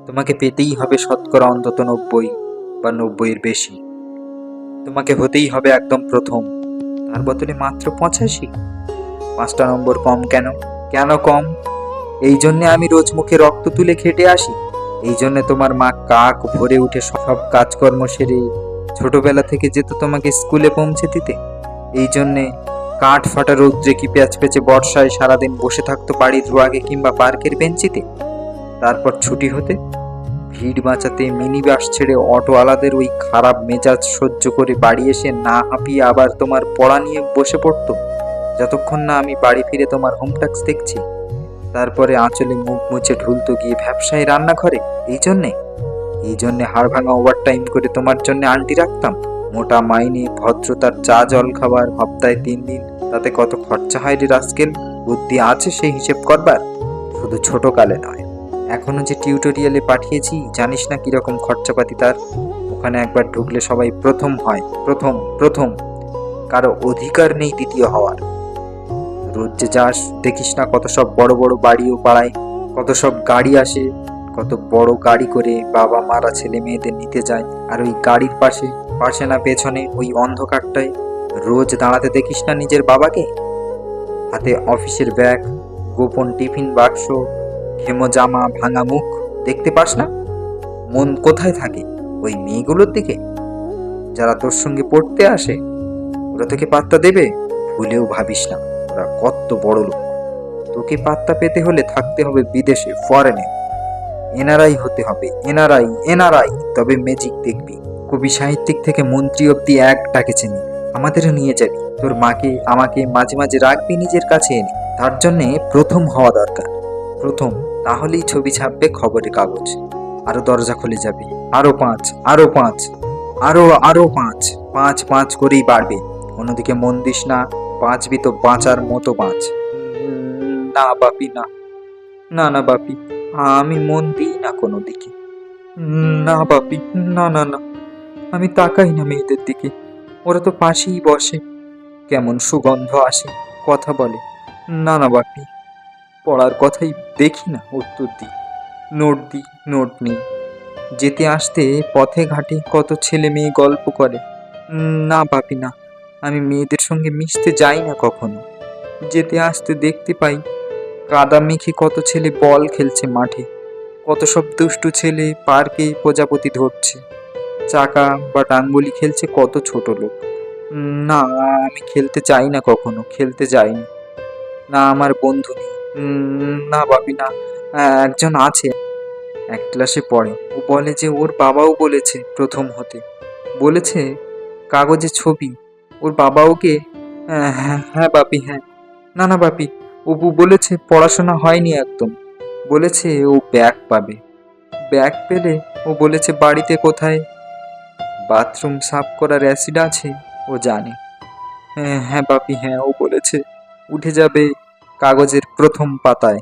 তোমাকে পেতেই হবে শতকরা অন্তত 90 বা 90-এর বেশি। তোমাকে হতেই হবে একদম প্রথম, তার বদলে মাত্র 85। 5টা নম্বর কম কেন? কেন কম? এই জন্যে আমি রোজ মুখে রক্ত তুলে খেটে আসি। এই জন্যে তোমার মা কাক ভরে উঠে সব কাজকর্ম সেরে ছোটবেলা থেকে যেত তোমাকে স্কুলে পৌঁছে দিতে। এই জন্যে কাঠ ফাটা রৌদ্রে কি প্যাচ পেঁচে বর্ষায় সারাদিন বসে থাকতো বাড়ির রোয়াগে কিংবা পার্কের বেঞ্চিতে। তারপর ছুটি হতে ভিড় বাঁচাতে মিনি বাস ছেড়ে অটোওয়ালাদের ওই খারাপ মেজাজ সহ্য করে বাড়ি এসে না হাঁপিয়ে আবার তোমার পড়া নিয়ে বসে পড়তো, যতক্ষণ না আমি বাড়ি ফিরে তোমার হোম টাস্ক দেখছি। তারপরে আঁচলে মুখ মুছে ঢুলতো গিয়ে ব্যবসায়ী রান্নাঘরে। এই জন্যে হাড় ভাঙা ওভার টাইম করে তোমার জন্য আন্টি রাখতাম। মোটা মাইনে, ভদ্রতার চা জল খাবার, সপ্তাহে 3 দিন, তাতে কত খরচা হয় রে রাস্কেল? বুদ্ধি আছে সেই হিসেব করবার? শুধু ছোটকালে নয়, এখনো যে টিউটোরিয়ালে পাঠিয়েছি, জানিস না কিরকম খরচাপাতি তার? ওখানে একবার ঢুকলে সবাই প্রথম হয়, প্রথম প্রথম, কারো অধিকার নেই দ্বিতীয় হওয়ার। রোজ যে যাস, দেখিস না কত সব বড় বড় বাড়িও পাড়ায়, কত সব গাড়ি আসে, কত বড় গাড়ি করে বাবা মারা ছেলে মেয়েদের নিতে যায়। আর ওই গাড়ির পাশে পাশে না পেছনে ওই অন্ধকারটায় রোজ দাঁড়াতে দেখিস না নিজের বাবাকে? হাতে অফিসের ব্যাগ, গোপন টিফিন বাক্স, ঘেমো জামা, ভাঙা মুখ, দেখতে পাস না? মন কোথায় থাকে? ওই মেয়েগুলোর দিকে যারা তোর সঙ্গে পড়তে আসে। ওরা তোকে পাত্তা দেবে? ভুলেও ভাবিস না, ওরা কত বড় লোক। তোকে পাত্তা পেতে হলে থাকতে হবে বিদেশে, ফরেনে। এনআরআই হতে হবে, এনআরআই এনআরআই, তবে ম্যাজিক দেখবি। কবি সাহিত্যিক থেকে মন্ত্রী অব্দি এক ডাকে চিনি। আমাদেরও নিয়ে যাবি, তোর মাকে আমাকে মাঝে মাঝে রাখবি নিজের কাছে এনে। তার জন্যে প্রথম হওয়া দরকার, প্রথম। তাহলেই ছবি ছাপবে খবরের কাগজ, আরো দরজা খুলে যাবে। আরো 5, আরো 5, আরো 5, 5 5 করেই বাড়বে। অন্যদিকে মন দিস না, বাঁচবি তো বাঁচার মতো বাঁচ। না বাপি, না, না না বাপি, আমি মন দিই না কোনো দিকে। না বাপি, না না না, আমি তাকাই না মেয়েদের দিকে। ওরা তো পাশেই বসে, কেমন সুগন্ধ আসে, কথা বলে। না না বাপি, পড়ার কথাই দেখি না, উত্তর দিই, নোট নিই। যেতে আসতে পথে ঘাটে কত ছেলে মেয়ে গল্প করে। না বাপি না, আমি মেয়েদের সঙ্গে মিশতে যাই না কখনো। যেতে আসতে দেখতে পাই কাদা মেখে কত ছেলে বল খেলছে মাঠে, কত সব দুষ্টু ছেলে পার্কে প্রজাপতি ধরছে, চাকা বা ডাঙ্গুলি খেলছে কত ছোট লোক। না, আমি খেলতে চাই না, কখনো খেলতে যাইনি। না, আমার বন্ধু নেই। না বাপি না, একজন আছে, এক ক্লাসে পড়ে। ও বলে যে ওর বাবাও বলেছে প্রথম হতে, বলেছে কাগজে ছবি, ওর বাবা ওকে। হ্যাঁ হ্যাঁ বাপি, হ্যাঁ। না না বাপি, অপু বলেছে পড়াশোনা হয়নি একদম, বলেছে ও ব্যাগ পাবে। ব্যাগ পেলে ও বলেছে বাড়িতে কোথায় বাথরুম সাফ করার অ্যাসিড আছে ও জানে। হ্যাঁ হ্যাঁ বাপি, হ্যাঁ, ও বলেছে উঠে যাবে কাগজের প্রথম পাতায়।